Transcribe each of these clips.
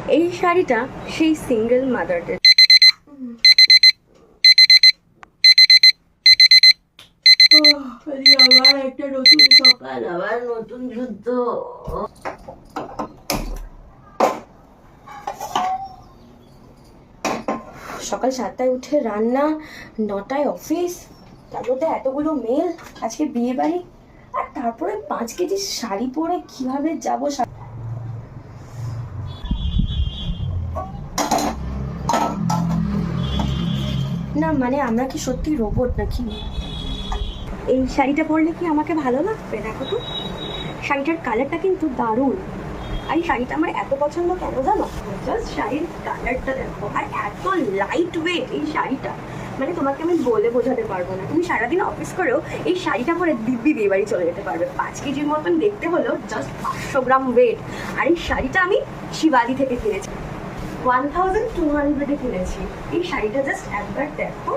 এই শাড়িটা সেই সিঙ্গেল মাদারদের। আবার একটা নতুন সকাল, আবার নতুন যুদ্ধ। সকাল 7টায় উঠে রান্না, 9টায় অফিস, তার মধ্যে এতগুলো মেল, আজকে বিয়ে বাড়ি, আর তারপরে 5 কেজি শাড়ি পরে কিভাবে যাবো। না মানে আমরা কি সত্যি রোবট নাকি? এই শাড়িটা পরলে কি আমাকে ভালো লাগবে? দেখো তো, শাড়িটার কালারটা কিন্তু দারুণ। আর এই শাড়িটা আমার এত পছন্দ কেন জানো? জাস্ট শাড়ির কালারটা দেখো, আর এত লাইট ওয়েট এই শাড়িটা, মানে তোমাকে আমি বলে বোঝাতে পারবো না। তুমি সারাদিন অফিস করেও এই শাড়িটা পরে দিব্যি বিয়ে বাড়ি চলে যেতে পারবে। 5 কেজির মতন দেখতে হলেও জাস্ট 500 গ্রাম ওয়েট। আর এই শাড়িটা আমি শিবালি থেকে কিনেছি, 1200 কিনেছি। এই শাড়িটা জাস্ট একবার দেখো,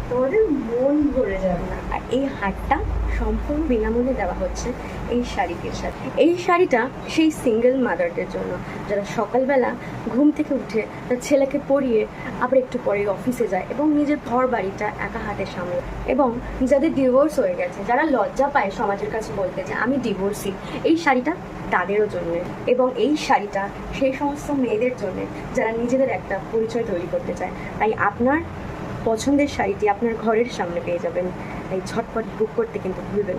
তোমাদের মন ভরে যাবে না। আর এই হারটা সম্পূর্ণ বিনামূল্যে দেওয়া হচ্ছে এই শাড়িটির সাথে। এই শাড়িটা সেই সিঙ্গেল মাদারদের জন্য, যারা সকালবেলা ঘুম থেকে উঠে তার ছেলেকে পরিয়ে আবার একটু পরে অফিসে যায় এবং নিজের ঘর বাড়িটা একা হাতে সামলে, এবং যাদের ডিভোর্স হয়ে গেছে, যারা লজ্জা পায় সমাজের কাছে বলতে যে আমি ডিভোর্সি, এই শাড়িটা তাদেরও জন্য। এবং এই শাড়িটা সেই সমস্ত মেয়েদের জন্য যারা নিজেদের একটা পরিচয় তৈরি করতে চায়। তাই আপনার পছন্দের শাড়িটি আপনার ঘরের সামনে পেয়ে যাবেন, তাই ঝটপট বুক করতে কিন্তু ভুলবেন না।